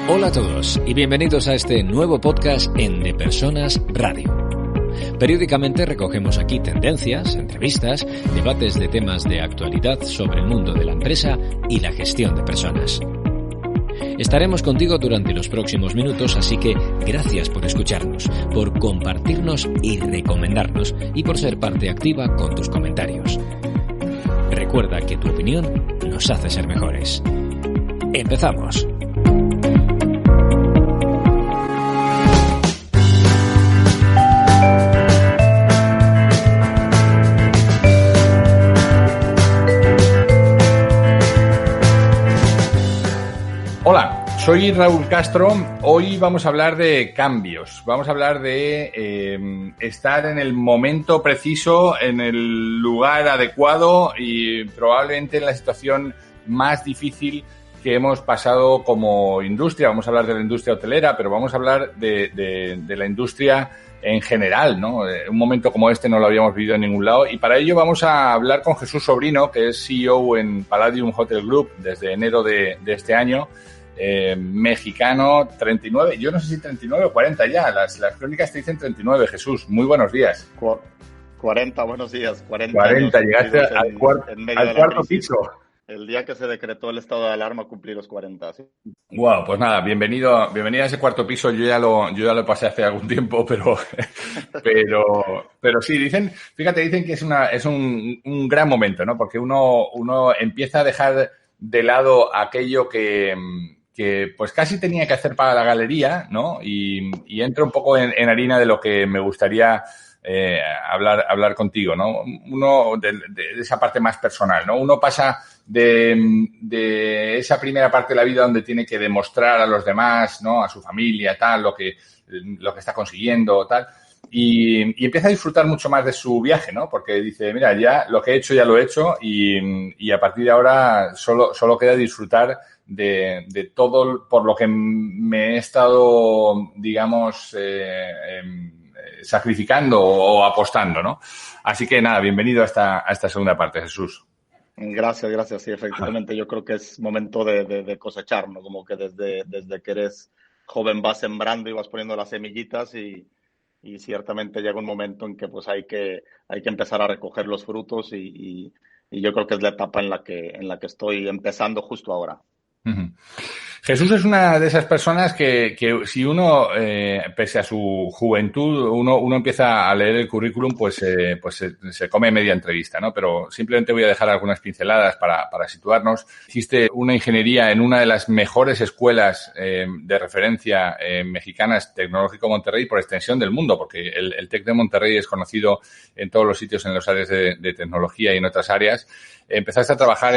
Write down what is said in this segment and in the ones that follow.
Hola a todos y bienvenidos a este nuevo podcast en De Personas Radio. Periódicamente recogemos aquí tendencias, entrevistas, debates de temas de actualidad sobre el mundo de la empresa y la gestión de personas. Estaremos contigo durante los próximos minutos, así que gracias por escucharnos, por compartirnos y recomendarnos y por ser parte activa con tus comentarios. Recuerda que tu opinión nos hace ser mejores. ¡Empezamos! Hola, soy Raúl Castro. Hoy vamos a hablar de cambios. Vamos a hablar de estar en el momento preciso, en el lugar adecuado y probablemente en la situación más difícil que hemos pasado como industria. Vamos a hablar de la industria hotelera, pero vamos a hablar de la industria en general, ¿no? Un momento como este no lo habíamos vivido en ningún lado y para ello vamos a hablar con Jesús Sobrino, que es CEO en Palladium Hotel Group desde enero de este año. Mexicano, 39, yo no sé si 39 o 40 ya, las crónicas te dicen 39, Jesús, muy buenos días. 40, buenos días, 40 años llegaste al cuarto piso. El día que se decretó el estado de alarma cumplí los 40, ¿sí? Wow, pues nada, bienvenido a ese cuarto piso, yo ya lo pasé hace algún tiempo, pero sí, dicen que es un gran momento, ¿no? Porque uno empieza a dejar de lado aquello que pues casi tenía que hacer para la galería, ¿no? Y entro un poco en harina de lo que me gustaría hablar contigo, ¿no? Uno de esa parte más personal, ¿no? Uno pasa de esa primera parte de la vida donde tiene que demostrar a los demás, ¿no? A su familia, tal, lo que está consiguiendo, tal. Y empieza a disfrutar mucho más de su viaje, ¿no? Porque dice, mira, ya lo que he hecho, ya lo he hecho y a partir de ahora solo queda disfrutar de todo por lo que me he estado, digamos, sacrificando o apostando, ¿no? Así que nada, bienvenido a esta segunda parte, Jesús. Gracias. Sí, efectivamente, yo creo que es momento de cosechar, ¿no? Como que desde que eres joven vas sembrando y vas poniendo las semillitas y ciertamente llega un momento en que pues hay que empezar a recoger los frutos y yo creo que es la etapa en la que estoy empezando justo ahora. Uh-huh. Jesús es una de esas personas que si uno, pese a su juventud, uno empieza a leer el currículum, pues se come media entrevista, ¿no? Pero simplemente voy a dejar algunas pinceladas para situarnos. Hiciste una ingeniería en una de las mejores escuelas de referencia mexicanas, Tecnológico Monterrey, por extensión del mundo, porque el TEC de Monterrey es conocido en todos los sitios, en las áreas de tecnología y en otras áreas. Empezaste a trabajar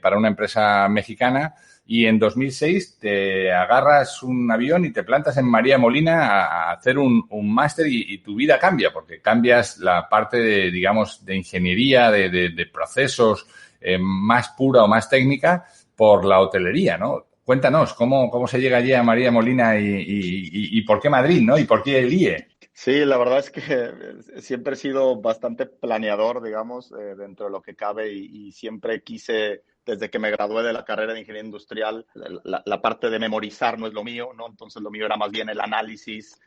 para una empresa mexicana. Y en 2006 te agarras un avión y te plantas en María Molina a hacer un máster y tu vida cambia, porque cambias la parte de ingeniería, de procesos más pura o más técnica por la hotelería, ¿no? Cuéntanos, ¿cómo se llega allí a María Molina y por qué Madrid, ¿no? Y por qué el IE. Sí, la verdad es que siempre he sido bastante planeador, digamos, dentro de lo que cabe y siempre quise, desde que me gradué de la carrera de ingeniería industrial, la parte de memorizar no es lo mío, ¿no? Entonces lo mío era más bien el análisis,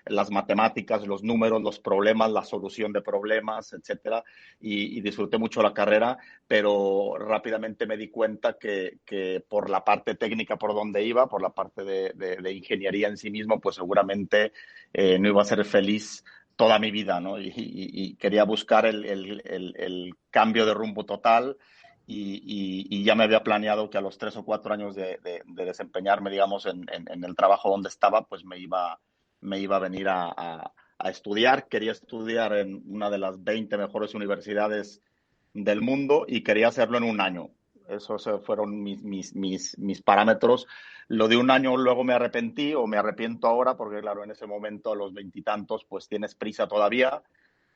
las matemáticas, los números, los problemas, la solución de problemas, etcétera. Y disfruté mucho la carrera, pero rápidamente me di cuenta que por la parte técnica por donde iba, por la parte de ingeniería en sí mismo, pues seguramente no iba a ser feliz toda mi vida, ¿no? Y quería buscar el cambio de rumbo total y ya me había planeado que a los 3 o 4 años de desempeñarme, digamos, en el trabajo donde estaba, pues me iba a venir a estudiar. Quería estudiar en una de las 20 mejores universidades del mundo y quería hacerlo en un año. Esos fueron mis parámetros. Lo de un año luego me arrepentí o me arrepiento ahora porque, claro, en ese momento a los 20 y tantos pues tienes prisa todavía,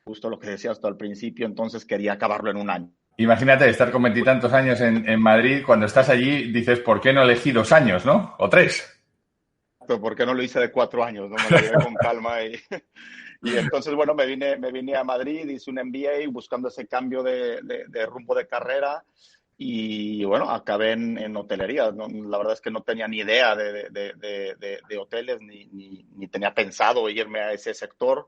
justo lo que decías hasta al principio, entonces quería acabarlo en un año. Imagínate estar con 20 y tantos años en Madrid, cuando estás allí dices, ¿por qué no elegí 2 años, no? O 3. ¿Por qué no lo hice de 4 años? ¿No? Me lo llevé con calma y entonces, bueno, me vine a Madrid, hice un MBA buscando ese cambio de rumbo de carrera y bueno, acabé en hotelería. No, la verdad es que no tenía ni idea de hoteles, ni tenía pensado irme a ese sector.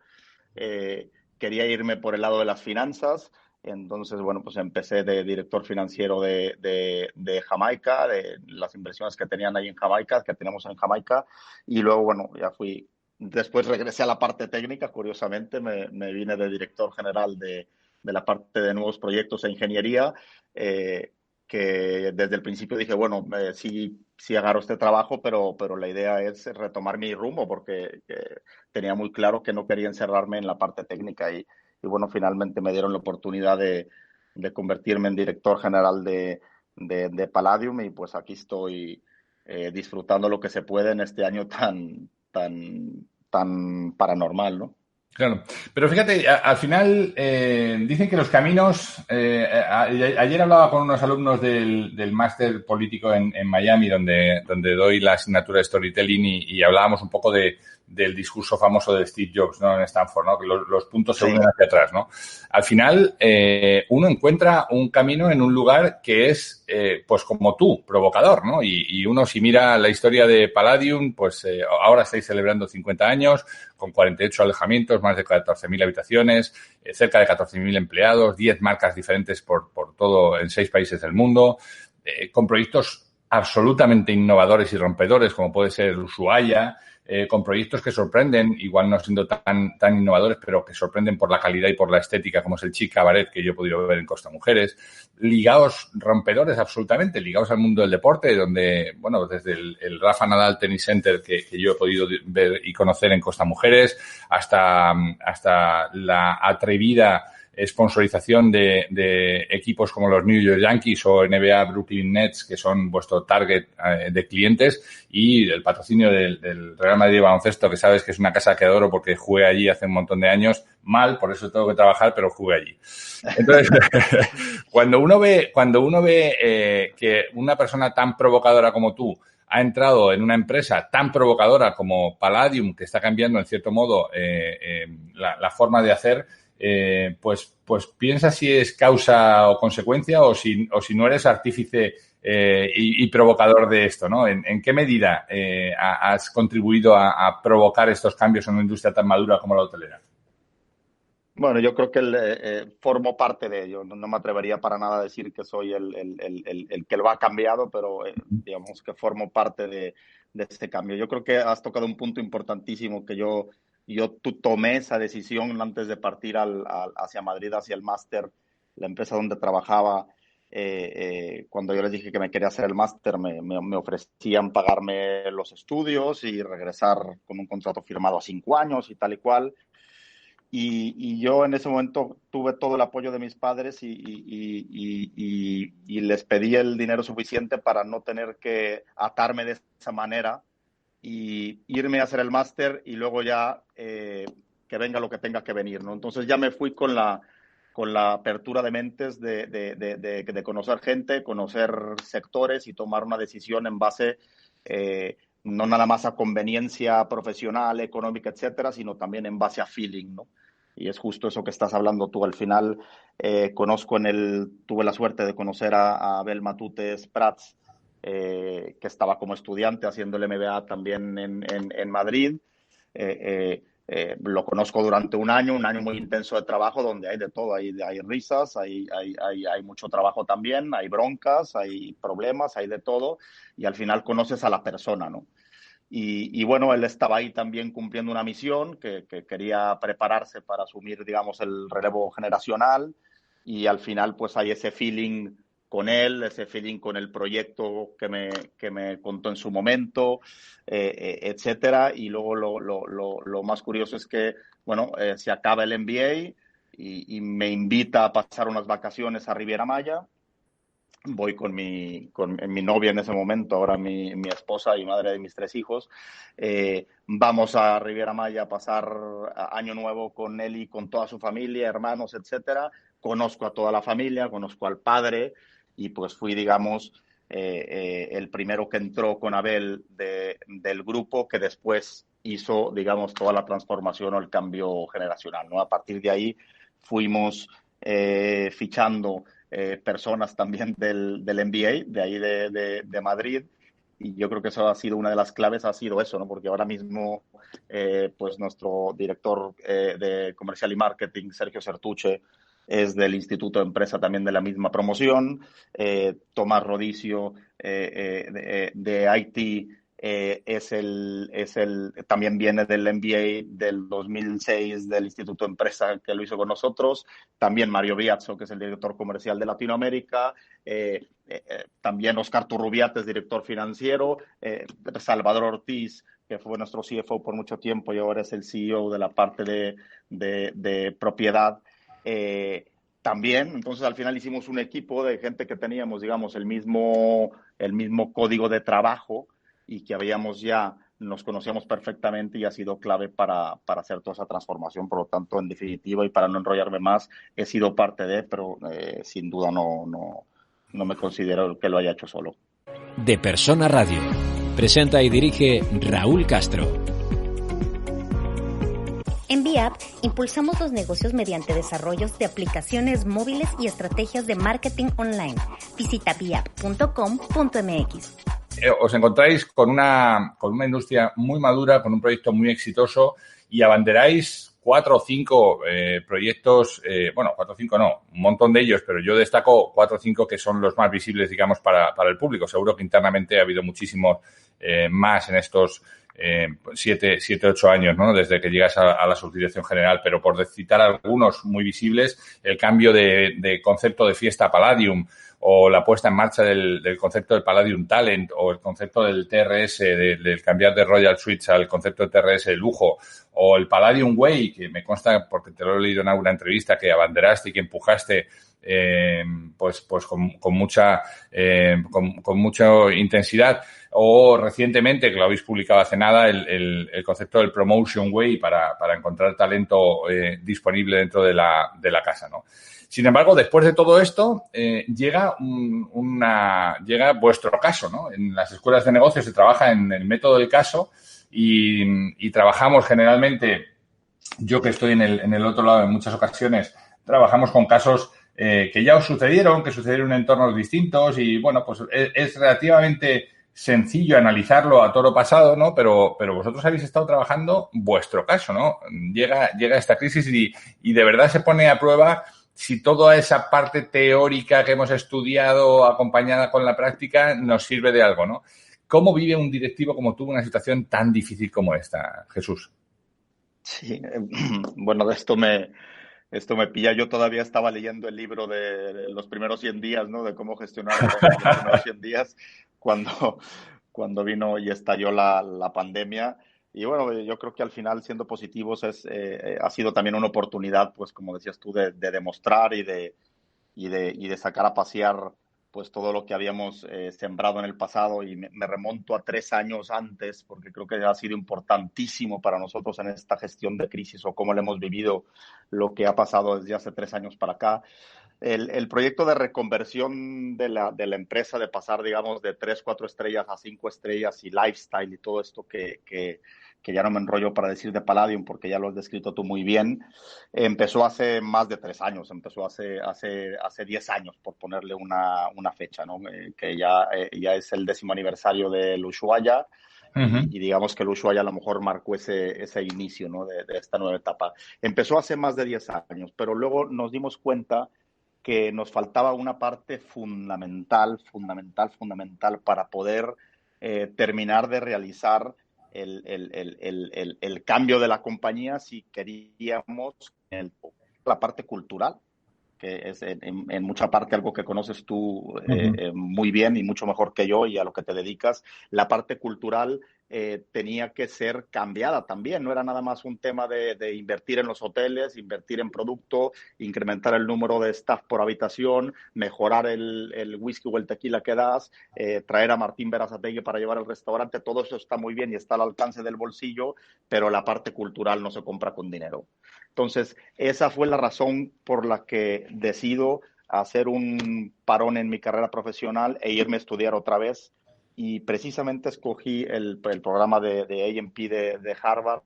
Quería irme por el lado de las finanzas. Entonces, bueno, pues empecé de director financiero de Jamaica, de las inversiones que tenían ahí en Jamaica, que tenemos en Jamaica. Y luego, bueno, ya fui. Después regresé a la parte técnica, curiosamente, me vine de director general de la parte de nuevos proyectos e ingeniería, que desde el principio dije, bueno, sí agarro este trabajo, pero la idea es retomar mi rumbo, porque tenía muy claro que no quería encerrarme en la parte técnica. Y bueno, finalmente me dieron la oportunidad de convertirme en director general de Palladium, y pues aquí estoy disfrutando lo que se puede en este año tan paranormal, ¿no? Claro, pero fíjate, al final dicen que los caminos, ayer hablaba con unos alumnos del máster político en Miami, donde doy la asignatura de storytelling, y hablábamos un poco del discurso famoso de Steve Jobs, ¿no? En Stanford, ¿no? Que los puntos se unen hacia atrás, ¿no? Al final, uno encuentra un camino en un lugar que es, pues como tú, provocador, ¿no? Y uno, si mira la historia de Palladium, pues ahora estáis celebrando 50 años, con 48 alojamientos, más de 14.000 habitaciones, cerca de 14.000 empleados, 10 marcas diferentes por todo, en 6 países del mundo, con proyectos absolutamente innovadores y rompedores, como puede ser Ushuaia, con proyectos que sorprenden, igual no siendo tan innovadores, pero que sorprenden por la calidad y por la estética, como es el Chic Cabaret, que yo he podido ver en Costa Mujeres, ligados, rompedores absolutamente, ligados al mundo del deporte, donde, bueno, desde el Rafa Nadal Tennis Center que yo he podido ver y conocer en Costa Mujeres, hasta la atrevida sponsorización de equipos como los New York Yankees o NBA Brooklyn Nets, que son vuestro target de clientes, y el patrocinio del Real Madrid de baloncesto, que sabes que es una casa que adoro porque jugué allí hace un montón de años, mal, por eso tengo que trabajar, pero jugué allí. Entonces, cuando uno ve que una persona tan provocadora como tú ha entrado en una empresa tan provocadora como Palladium, que está cambiando en cierto modo la forma de hacer, pues piensa si es causa o consecuencia, o si no eres artífice y provocador de esto, ¿no? ¿En qué medida has contribuido a provocar estos cambios en una industria tan madura como la hotelera? Bueno, yo creo que formo parte de ello. No me atrevería para nada a decir que soy el que lo ha cambiado, pero digamos que formo parte de este cambio. Yo creo que has tocado un punto importantísimo, que yo tomé esa decisión antes de partir hacia Madrid, hacia el máster, la empresa donde trabajaba. Cuando yo les dije que me quería hacer el máster, me ofrecían pagarme los estudios y regresar con un contrato firmado a 5 años y tal y cual. Y yo en ese momento tuve todo el apoyo de mis padres, y les pedí el dinero suficiente para no tener que atarme de esa manera y irme a hacer el máster, y luego ya que venga lo que tenga que venir, ¿no? Entonces ya me fui con la apertura de mentes de conocer gente, conocer sectores y tomar una decisión en base no nada más a conveniencia profesional, económica, etcétera, sino también en base a feeling, ¿no? Y es justo eso que estás hablando tú. Al final, tuve la suerte de conocer a Abel Matutes Prats, que estaba como estudiante haciendo el MBA también en Madrid. Lo conozco durante un año muy intenso de trabajo, donde hay de todo, hay risas, hay mucho trabajo también, hay broncas, hay problemas, hay de todo, y al final conoces a la persona, ¿no? Y bueno, él estaba ahí también cumpliendo una misión, que quería prepararse para asumir, digamos, el relevo generacional, y al final pues hay ese feeling con él, ese feeling con el proyecto que me contó en su momento, etcétera. Y luego lo más curioso es que, bueno, se acaba el MBA y me invita a pasar unas vacaciones a Riviera Maya. Voy con mi novia en ese momento, ahora mi esposa y madre de mis 3 hijos. Vamos a Riviera Maya a pasar Año Nuevo con él y con toda su familia, hermanos, etcétera. Conozco a toda la familia, conozco al padre, y pues fui, digamos, el primero que entró con Abel del grupo, que después hizo, digamos, toda la transformación o el cambio generacional, ¿no? A partir de ahí fuimos fichando personas también del MBA, de ahí de Madrid. Y yo creo que eso ha sido una de las claves, ha sido eso, ¿no? Porque ahora mismo, pues nuestro director de comercial y marketing, Sergio Sertuche, es del Instituto de Empresa también de la misma promoción. Tomás Rodicio, de IT, también viene del MBA del 2006 del Instituto de Empresa, que lo hizo con nosotros. También Mario Biazzo, que es el director comercial de Latinoamérica. También Oscar Turrubiates, director financiero. Salvador Ortiz, que fue nuestro CFO por mucho tiempo y ahora es el CEO de la parte de propiedad. También, entonces al final hicimos un equipo de gente que teníamos, digamos, el mismo código de trabajo y que nos conocíamos perfectamente y ha sido clave para hacer toda esa transformación. Por lo tanto, en definitiva, y para no enrollarme más, he sido parte pero sin duda no me considero que lo haya hecho solo. De Persona Radio. Presenta y dirige Raúl Castro. En ViApp impulsamos los negocios mediante desarrollos de aplicaciones móviles y estrategias de marketing online. Visita viapp.com.mx. Os encontráis con una industria muy madura, con un proyecto muy exitoso y abanderáis 4 o 5 proyectos, 4 o 5 no, un montón de ellos, pero yo destaco 4 o 5 que son los más visibles, digamos, para el público. Seguro que internamente ha habido muchísimos más en estos 7, 8 años, ¿no? Desde que llegas a la subdirección general, pero por citar algunos muy visibles, el cambio de concepto de fiesta Palladium, o la puesta en marcha del concepto del Palladium Talent, o el concepto del TRS, del cambiar de Royal Suites al concepto de TRS de lujo, o el Palladium Way, que me consta, porque te lo he leído en alguna entrevista, que abanderaste y que empujaste pues con mucha intensidad, o recientemente, que lo habéis publicado hace nada, el concepto del Promotion Way para encontrar talento disponible dentro de la casa, ¿no? Sin embargo, después de todo esto, llega vuestro caso, ¿no? En las escuelas de negocios se trabaja en el método del caso y trabajamos generalmente, yo que estoy en el otro lado en muchas ocasiones, trabajamos con casos que ya os sucedieron, que sucedieron en entornos distintos y, bueno, pues es relativamente sencillo analizarlo a toro pasado, ¿no? Pero vosotros habéis estado trabajando vuestro caso, ¿no? Llega esta crisis y de verdad se pone a prueba si toda esa parte teórica que hemos estudiado acompañada con la práctica nos sirve de algo, ¿no? ¿Cómo vive un directivo como tú una situación tan difícil como esta, Jesús? Sí, bueno, de esto me pilla. Yo todavía estaba leyendo el libro de los primeros 100 días, ¿no? De cómo gestionar los primeros 100 días cuando vino y estalló la pandemia. Y bueno, yo creo que al final, siendo positivos, ha sido también una oportunidad, pues como decías tú, de demostrar y de sacar a pasear pues todo lo que habíamos sembrado en el pasado. Y me remonto a 3 años antes, porque creo que ha sido importantísimo para nosotros en esta gestión de crisis o cómo le hemos vivido lo que ha pasado desde hace 3 años para acá. El proyecto de reconversión de la empresa, de pasar, digamos, de 3, 4 estrellas a 5 estrellas y lifestyle y todo esto que ya no me enrollo para decir de Palladium porque ya lo has descrito tú muy bien, empezó hace más de 3 años, empezó hace 10 años, por ponerle una fecha, ¿no? Que ya es el 10º aniversario del Ushuaia. Uh-huh. Y digamos que el Ushuaia a lo mejor marcó ese inicio, ¿no? de esta nueva etapa. Empezó hace más de 10 años, pero luego nos dimos cuenta que nos faltaba una parte fundamental para poder terminar de realizar el cambio de la compañía si queríamos la parte cultural, que es en mucha parte algo que conoces tú muy bien y mucho mejor que yo y a lo que te dedicas. La parte cultural tenía que ser cambiada también, no era nada más un tema de invertir en los hoteles, invertir en producto, incrementar el número de staff por habitación, mejorar el whisky o el tequila que das, traer a Martín Berasategui para llevar al restaurante. Todo eso está muy bien y está al alcance del bolsillo, pero la parte cultural no se compra con dinero. Entonces, esa fue la razón por la que decido hacer un parón en mi carrera profesional e irme a estudiar otra vez. Y precisamente escogí el programa de A&P de Harvard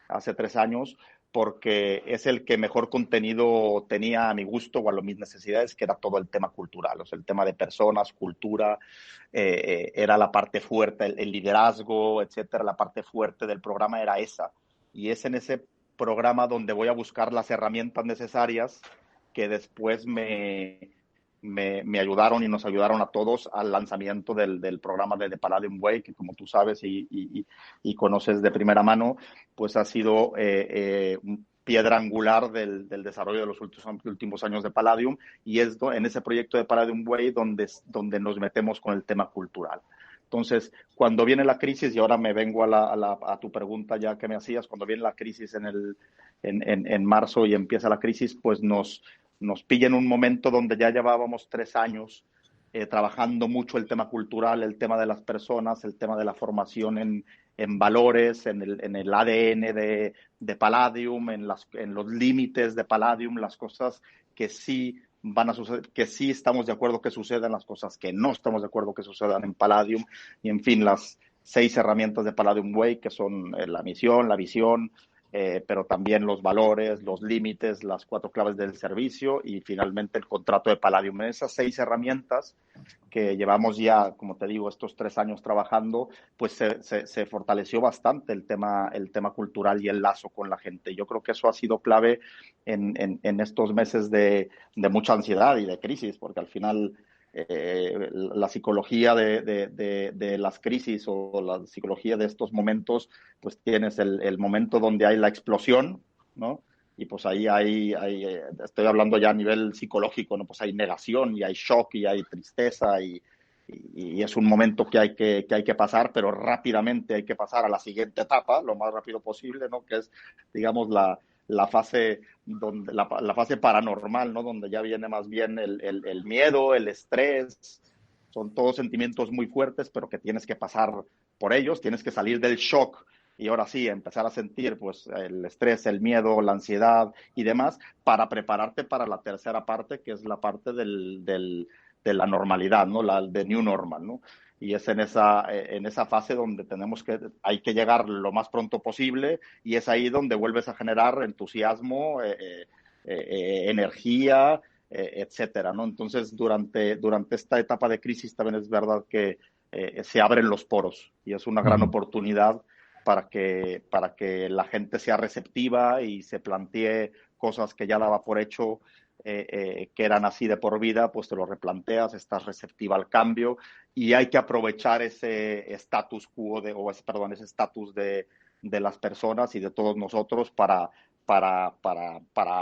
hace 3 años porque es el que mejor contenido tenía a mi gusto o a mis necesidades, que era todo el tema cultural, o sea, el tema de personas, cultura, era la parte fuerte, el liderazgo, etcétera. La parte fuerte del programa era esa. Y es en ese programa donde voy a buscar las herramientas necesarias que después me ayudaron y nos ayudaron a todos al lanzamiento del programa de The Palladium Way, que como tú sabes y conoces de primera mano, pues ha sido piedra angular del desarrollo de los últimos años de Palladium, y es en ese proyecto de Palladium Way donde nos metemos con el tema cultural. Entonces, cuando viene la crisis, y ahora me vengo a tu pregunta ya que me hacías, cuando viene la crisis en marzo y empieza la crisis, pues nos pilla en un momento donde ya llevábamos 3 años trabajando mucho el tema cultural, el tema de las personas, el tema de la formación en valores, en el ADN de Palladium, en los límites de Palladium, las cosas que sí van a suceder, que sí estamos de acuerdo que sucedan, las cosas que no estamos de acuerdo que sucedan en Palladium, y en fin, las 6 herramientas de Palladium Way, que son la misión, la visión, pero también los valores, los límites, las 4 claves del servicio y finalmente el contrato de Palladium. En esas 6 herramientas que llevamos ya, como te digo, estos 3 años trabajando, pues se fortaleció bastante el tema cultural y el lazo con la gente. Yo creo que eso ha sido clave en estos meses de mucha ansiedad y de crisis, porque al final la psicología de las crisis o la psicología de estos momentos, pues tienes el momento donde hay la explosión, ¿no? Y pues ahí estoy hablando ya a nivel psicológico, ¿no? Pues hay negación y hay shock y hay tristeza y es un momento que hay que pasar, pero rápidamente hay que pasar a la siguiente etapa, lo más rápido posible, ¿no? Que es, digamos, la fase la fase paranormal, ¿no? Donde ya viene más bien el miedo, el estrés. Son todos sentimientos muy fuertes, pero que tienes que pasar por ellos, tienes que salir del shock y ahora sí empezar a sentir pues el estrés, el miedo, la ansiedad y demás, para prepararte para la tercera parte, que es la parte de la normalidad, ¿no? De New Normal, ¿no? Y es en esa fase donde hay que llegar lo más pronto posible, y es ahí donde vuelves a generar entusiasmo, energía, etcétera, ¿no? Entonces, durante esta etapa de crisis también es verdad que se abren los poros y es una gran oportunidad para que la gente sea receptiva y se plantee cosas que ya daba por hecho, que eran así de por vida, pues te lo replanteas, estás receptiva al cambio, y hay que aprovechar ese status quo ese estatus de las personas y de todos nosotros para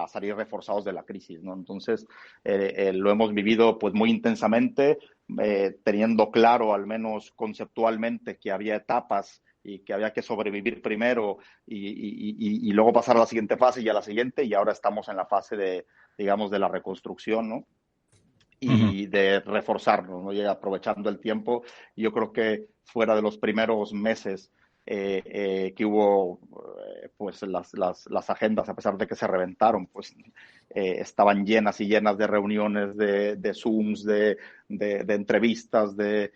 salir reforzados de la crisis, ¿no? Entonces, lo hemos vivido pues muy intensamente, teniendo claro, al menos conceptualmente, que había etapas y que había que sobrevivir primero y luego pasar a la siguiente fase y a la siguiente, y ahora estamos en la fase de la reconstrucción, ¿no? Y de reforzarnos, ¿no? Y aprovechando el tiempo. Yo creo que fuera de los primeros meses que hubo, pues las agendas, a pesar de que se reventaron, pues estaban llenas y llenas de reuniones, de Zooms, de entrevistas, de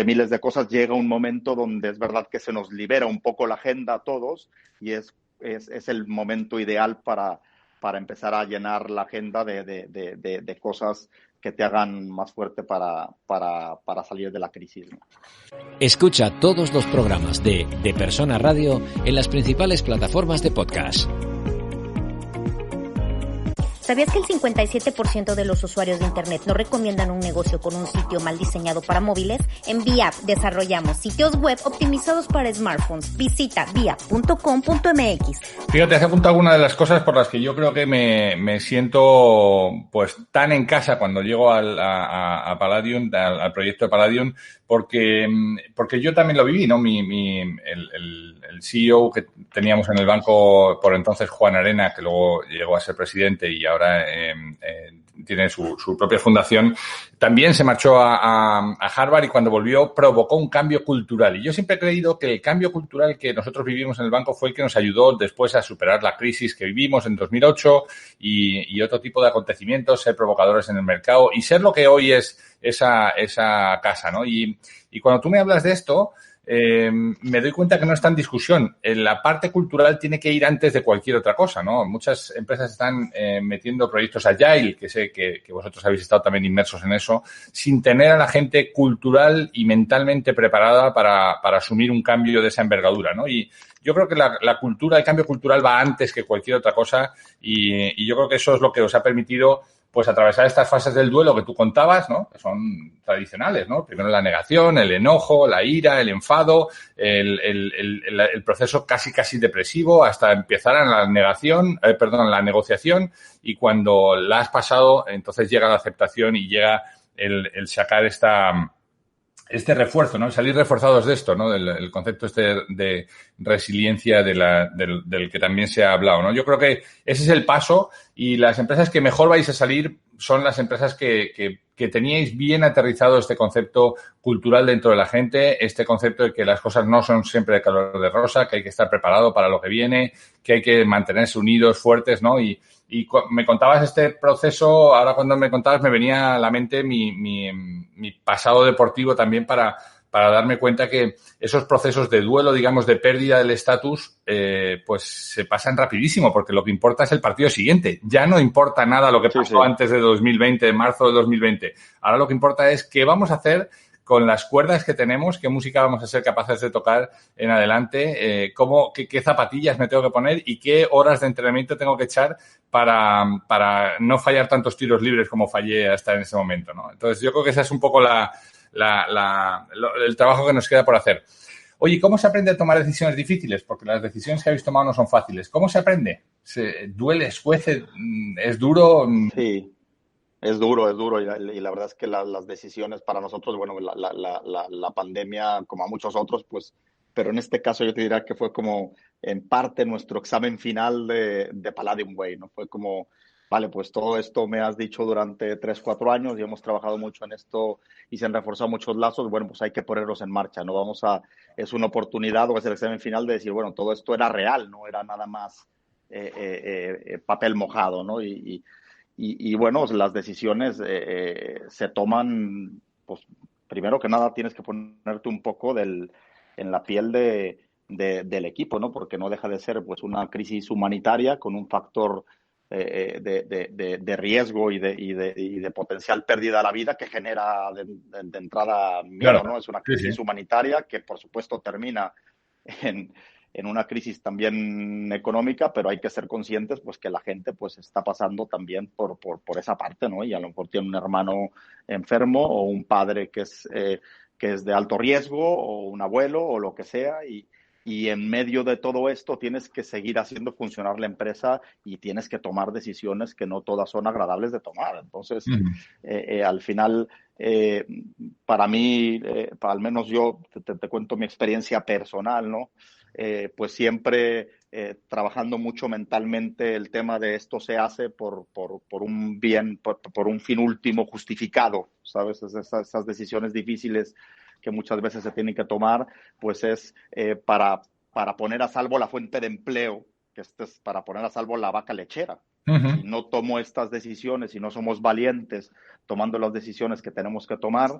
miles de cosas. Llega un momento donde es verdad que se nos libera un poco la agenda a todos, y es el momento ideal para empezar a llenar la agenda de cosas que te hagan más fuerte para salir de la crisis, ¿no? Escucha todos los programas de Persona Radio en las principales plataformas de podcast. ¿Sabías que el 57% de los usuarios de Internet no recomiendan un negocio con un sitio mal diseñado para móviles? En VIAP desarrollamos sitios web optimizados para smartphones. Visita viap.com.mx. Fíjate, has apuntado algunas de las cosas por las que yo creo que me siento pues tan en casa cuando llego a Palladium, al proyecto de Palladium, porque yo también lo viví, ¿no? El CEO que teníamos en el banco por entonces, Juan Arena, que luego llegó a ser presidente y ahora tiene su propia fundación, también se marchó a Harvard, y cuando volvió provocó un cambio cultural. Y yo siempre he creído que el cambio cultural que nosotros vivimos en el banco fue el que nos ayudó después a superar la crisis que vivimos en 2008 y otro tipo de acontecimientos, ser provocadores en el mercado y ser lo que hoy es esa casa, ¿no? Y cuando tú me hablas de esto, me doy cuenta que no está en discusión. La parte cultural tiene que ir antes de cualquier otra cosa, ¿no? Muchas empresas están metiendo proyectos Agile, que sé que vosotros habéis estado también inmersos en eso, sin tener a la gente cultural y mentalmente preparada para asumir un cambio de esa envergadura, ¿no? Y yo creo que la cultura, el cambio cultural va antes que cualquier otra cosa y yo creo que eso es lo que os ha permitido pues atravesar estas fases del duelo que tú contabas, ¿no? Que son tradicionales, ¿no? Primero la negación, el enojo, la ira, el enfado, el proceso casi depresivo hasta empezar en la la negociación y cuando la has pasado, entonces llega la aceptación y llega el sacar este refuerzo, ¿no? Salir reforzados de esto, ¿no? El concepto de resiliencia del que también se ha hablado, ¿no? Yo creo que ese es el paso y las empresas que mejor vais a salir son las empresas que teníais bien aterrizado este concepto cultural dentro de la gente, este concepto de que las cosas no son siempre de color de rosa, que hay que estar preparado para lo que viene, que hay que mantenerse unidos, fuertes, ¿no? Y me contabas este proceso, ahora cuando me contabas me venía a la mente mi pasado deportivo también para darme cuenta que esos procesos de duelo, digamos, de pérdida del estatus, pues se pasan rapidísimo, porque lo que importa es el partido siguiente. Ya no importa nada lo que pasó antes de 2020, de marzo de 2020. Ahora lo que importa es qué vamos a hacer con las cuerdas que tenemos, qué música vamos a ser capaces de tocar en adelante, qué zapatillas me tengo que poner y qué horas de entrenamiento tengo que echar para no fallar tantos tiros libres como fallé hasta en ese momento, ¿no? Entonces, yo creo que esa es un poco el trabajo que nos queda por hacer. Oye, ¿cómo se aprende a tomar decisiones difíciles? Porque las decisiones que habéis tomado no son fáciles. ¿Cómo se aprende? ¿Se duele, escuece, es duro? Sí. Es duro y la verdad es que las decisiones para nosotros, bueno, la pandemia, como a muchos otros, pues, pero en este caso yo te diría que fue como en parte nuestro examen final de Palladium Way, ¿no? Fue como, vale, pues todo esto me has dicho durante 3, 4 años y hemos trabajado mucho en esto y se han reforzado muchos lazos, bueno, pues hay que ponerlos en marcha, ¿no? Es una oportunidad o es el examen final de decir, bueno, todo esto era real, no era nada más papel mojado, ¿no? Y bueno, las decisiones se toman, pues primero que nada tienes que ponerte un poco en la piel del equipo, ¿no? Porque no deja de ser pues una crisis humanitaria con un factor de riesgo y de potencial pérdida de la vida que genera de entrada miedo, Claro. ¿no? Es una crisis humanitaria que por supuesto termina en una crisis también económica, pero hay que ser conscientes pues que la gente pues está pasando también por esa parte, ¿no? Y a lo mejor tiene un hermano enfermo o un padre que es de alto riesgo o un abuelo o lo que sea y en medio de todo esto tienes que seguir haciendo funcionar la empresa y tienes que tomar decisiones que no todas son agradables de tomar. Entonces, al final, para mí, al menos yo te cuento mi experiencia personal, ¿no? Pues siempre trabajando mucho mentalmente el tema de esto se hace por un bien, por un fin último justificado, ¿sabes? Esas decisiones difíciles que muchas veces se tienen que tomar, pues es para poner a salvo la fuente de empleo, que es para poner a salvo la vaca lechera. Si no tomo estas decisiones, si no somos valientes tomando las decisiones que tenemos que tomar,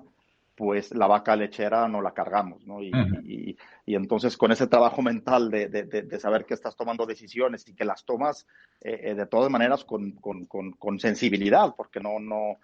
pues la vaca lechera no la cargamos, ¿no? Y entonces con ese trabajo mental de saber que estás tomando decisiones y que las tomas de todas maneras con sensibilidad, porque no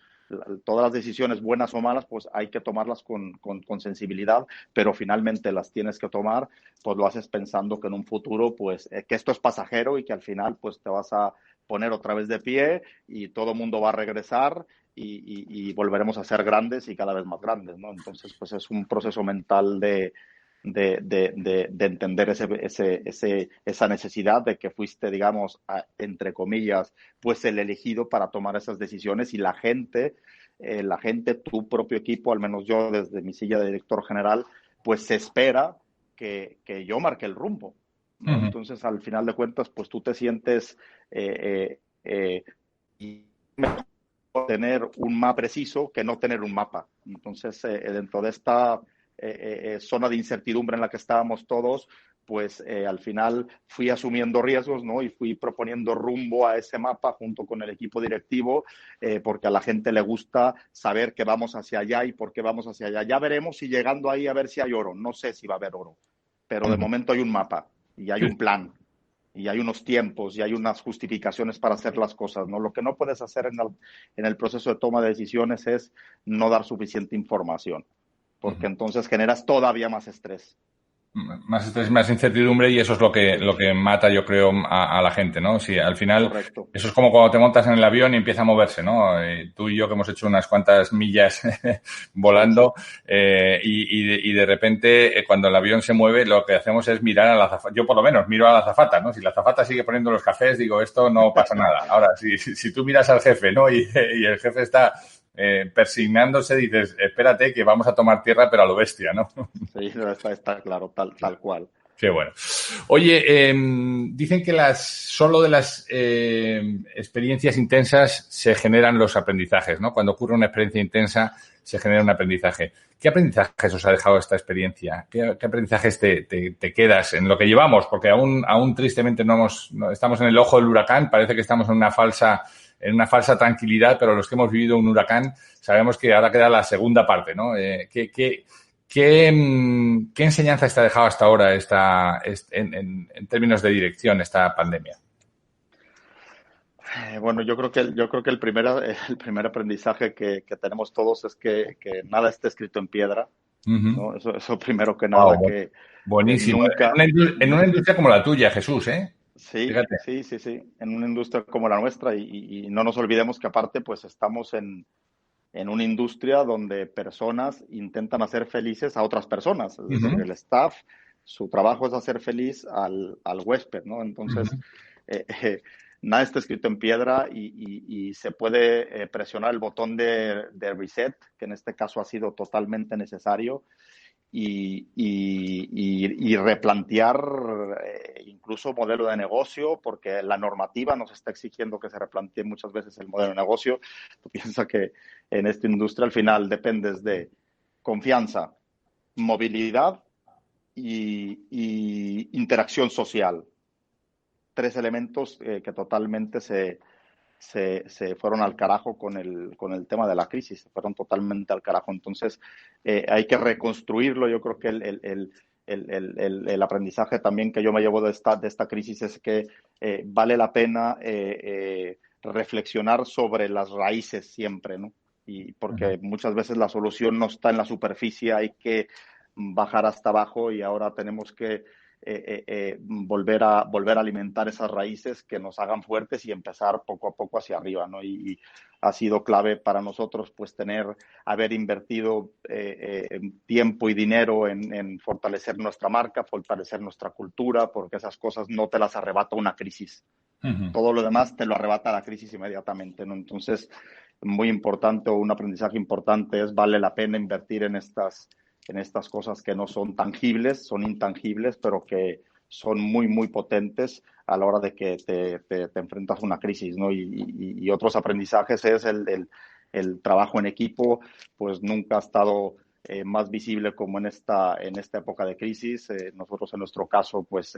todas las decisiones buenas o malas, pues hay que tomarlas con sensibilidad, pero finalmente las tienes que tomar, pues lo haces pensando que en un futuro, pues que esto es pasajero y que al final, pues te vas a poner otra vez de pie y todo el mundo va a regresar y volveremos a ser grandes y cada vez más grandes, ¿no? Entonces, pues es un proceso mental de entender esa necesidad de que fuiste, digamos, entre comillas, pues el elegido para tomar esas decisiones y la gente, tu propio equipo, al menos yo desde mi silla de director general, pues se espera que yo marque el rumbo, ¿no? Entonces, al final de cuentas, pues tú te sientes y tener un mapa preciso que no tener un mapa. Entonces, dentro de esta zona de incertidumbre en la que estábamos todos, pues al final fui asumiendo riesgos, ¿no? Y fui proponiendo rumbo a ese mapa junto con el equipo directivo, porque a la gente le gusta saber que vamos hacia allá y por qué vamos hacia allá. Ya veremos si llegando ahí a ver si hay oro. No sé si va a haber oro, pero de momento hay un mapa y hay un plan y hay unos tiempos y hay unas justificaciones para hacer las cosas, ¿no? Lo que no puedes hacer en el proceso de toma de decisiones es no dar suficiente información, porque entonces generas todavía más estrés. Más estrés, más incertidumbre, y eso es lo que mata, yo creo, a la gente, ¿no? Si al final, correcto, eso es como cuando te montas en el avión y empieza a moverse, ¿no? Tú y yo que hemos hecho unas cuantas millas volando, y de repente, cuando el avión se mueve, lo que hacemos es mirar a la azafata. Yo por lo menos miro a la azafata, ¿no? Si la azafata sigue poniendo los cafés, digo, esto no pasa nada. Ahora, si tú miras al jefe, ¿no? Y el jefe está persignándose, dices, espérate que vamos a tomar tierra, pero a lo bestia, ¿no? Sí, está claro, tal cual. Qué bueno. Oye, dicen que solo de las experiencias intensas se generan los aprendizajes, ¿no? Cuando ocurre una experiencia intensa se genera un aprendizaje. ¿Qué aprendizajes os ha dejado esta experiencia? ¿Qué aprendizajes te quedas en lo que llevamos? Porque aún tristemente no estamos en el ojo del huracán, parece que estamos en una falsa tranquilidad, pero los que hemos vivido un huracán sabemos que ahora queda la segunda parte, ¿no? ¿Qué enseñanza te ha dejado hasta ahora en términos de dirección esta pandemia? Bueno, yo creo que el primer aprendizaje que tenemos todos es que nada está escrito en piedra, ¿no? Eso primero que nada. Buenísimo. Nunca, en una industria como la tuya, Jesús, ¿eh? Sí, fíjate. Sí. En una industria como la nuestra, y no nos olvidemos que aparte pues estamos en una industria donde personas intentan hacer felices a otras personas. Es decir, el staff, su trabajo es hacer feliz al huésped, ¿no? Entonces, nada está escrito en piedra y se puede presionar el botón de reset, que en este caso ha sido totalmente necesario, y replantear incluso modelo de negocio, porque la normativa nos está exigiendo que se replantee muchas veces el modelo de negocio. Tú piensas que en esta industria al final dependes de confianza, movilidad y interacción social. 3 elementos que totalmente se fueron al carajo con el tema de la crisis, se fueron totalmente al carajo. Entonces, hay que reconstruirlo. Yo creo que el aprendizaje también que yo me llevo de esta crisis es que vale la pena reflexionar sobre las raíces siempre, ¿no? Y porque muchas veces la solución no está en la superficie, hay que bajar hasta abajo, y ahora tenemos que volver a alimentar esas raíces que nos hagan fuertes y empezar poco a poco hacia arriba, ¿no? Y ha sido clave para nosotros pues haber invertido tiempo y dinero en fortalecer nuestra marca, fortalecer nuestra cultura, porque esas cosas no te las arrebata una crisis. Todo lo demás te lo arrebata la crisis inmediatamente, ¿no? Entonces, muy importante, o un aprendizaje importante es vale la pena invertir en estas cosas que no son tangibles, son intangibles, pero que son muy, muy potentes a la hora de que te enfrentas a una crisis, ¿no? Y otros aprendizajes es el trabajo en equipo, pues nunca ha estado más visible como en esta época de crisis. Nosotros en nuestro caso, pues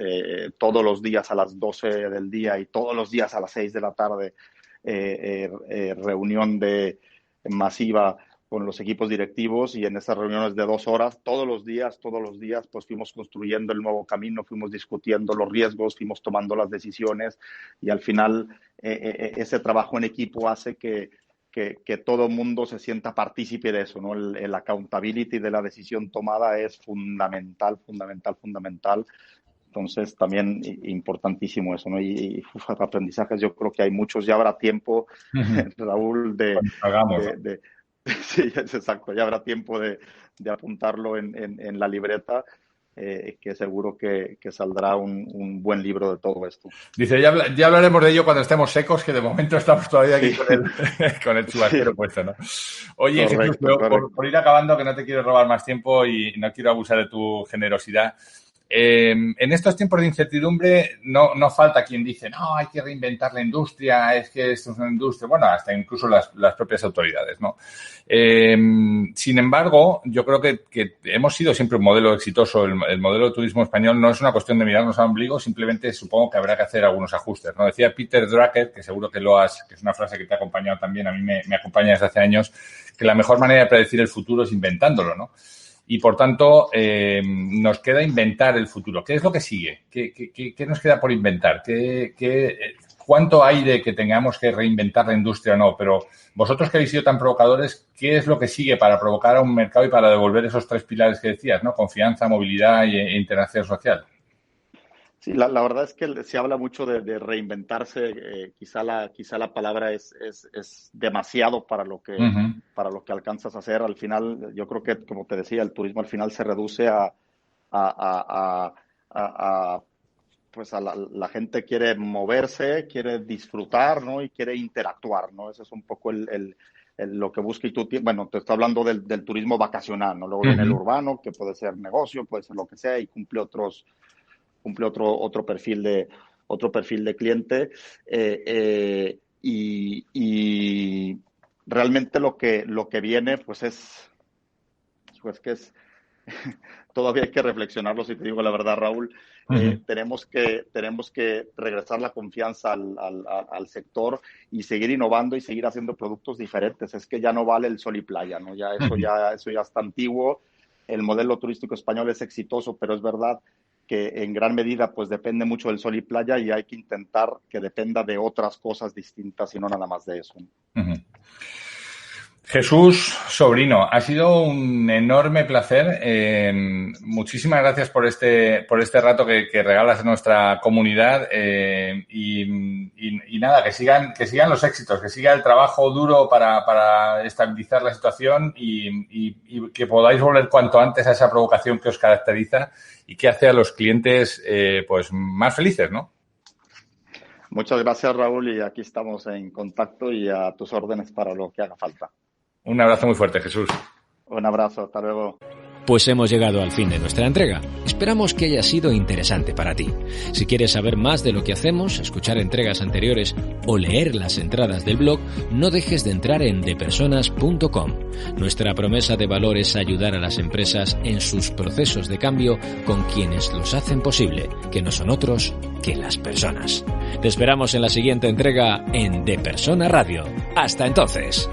todos los días a las 12 del día y todos los días a las 6 de la tarde, reunión masiva con los equipos directivos, y en esas reuniones de 2 horas, todos los días, pues fuimos construyendo el nuevo camino, fuimos discutiendo los riesgos, fuimos tomando las decisiones, y al final ese trabajo en equipo hace que todo el mundo se sienta partícipe de eso, ¿no? El accountability de la decisión tomada es fundamental. Entonces, también importantísimo eso, ¿no? Y aprendizajes, yo creo que hay muchos. Ya habrá tiempo, Raúl, sí, exacto. Ya habrá tiempo de apuntarlo en la libreta, que seguro que saldrá un buen libro de todo esto. Dice, ya hablaremos de ello cuando estemos secos, que de momento estamos todavía aquí con el chubasquero puesto, ¿no? Oye, correcto, Jesús, por ir acabando, que no te quiero robar más tiempo y no quiero abusar de tu generosidad. En estos tiempos de incertidumbre no falta quien dice, no, hay que reinventar la industria, es que esto es una industria, bueno, hasta incluso las propias autoridades, ¿no? Sin embargo, yo creo que hemos sido siempre un modelo exitoso. El modelo de turismo español no es una cuestión de mirarnos al ombligo, simplemente supongo que habrá que hacer algunos ajustes, ¿no? Decía Peter Drucker, que seguro que que es una frase que te ha acompañado también, a mí me acompaña desde hace años, que la mejor manera de predecir el futuro es inventándolo, ¿no? Y, por tanto, nos queda inventar el futuro. ¿Qué es lo que sigue? ¿Qué nos queda por inventar? ¿Cuánto hay de que tengamos que reinventar la industria o no? Pero vosotros que habéis sido tan provocadores, ¿qué es lo que sigue para provocar a un mercado y para devolver esos 3 pilares que decías, ¿no? Confianza, movilidad e interacción social. Sí, la verdad es que se habla mucho de reinventarse. Quizá la palabra es demasiado para lo que alcanzas a hacer. Al final, yo creo que, como te decía, el turismo al final se reduce pues la gente quiere moverse, quiere disfrutar, ¿no? Y quiere interactuar, ¿no? Ese es un poco lo que busca. Y tú, bueno, te estoy hablando del turismo vacacional, ¿no? Luego viene el urbano, que puede ser negocio, puede ser lo que sea, y cumple otro perfil de cliente, y realmente lo que viene pues que es todavía hay que reflexionarlo, si te digo la verdad, Raúl. Tenemos que regresar la confianza al sector y seguir innovando y seguir haciendo productos diferentes. Es que ya no vale el sol y playa, ¿no? Eso ya está antiguo. El modelo turístico español es exitoso, pero es verdad que en gran medida pues depende mucho del sol y playa, y hay que intentar que dependa de otras cosas distintas y no nada más de eso. Jesús Sobrino, ha sido un enorme placer. Muchísimas gracias por este rato que regalas a nuestra comunidad, y nada, que sigan los éxitos, que siga el trabajo duro para estabilizar la situación y que podáis volver cuanto antes a esa provocación que os caracteriza y que hace a los clientes pues más felices, ¿no? Muchas gracias, Raúl, y aquí estamos en contacto y a tus órdenes para lo que haga falta. Un abrazo muy fuerte, Jesús. Un abrazo, hasta luego. Pues hemos llegado al fin de nuestra entrega. Esperamos que haya sido interesante para ti. Si quieres saber más de lo que hacemos, escuchar entregas anteriores o leer las entradas del blog, no dejes de entrar en depersonas.com. Nuestra promesa de valor es ayudar a las empresas en sus procesos de cambio con quienes los hacen posible, que no son otros que las personas. Te esperamos en la siguiente entrega en De Persona Radio. Hasta entonces.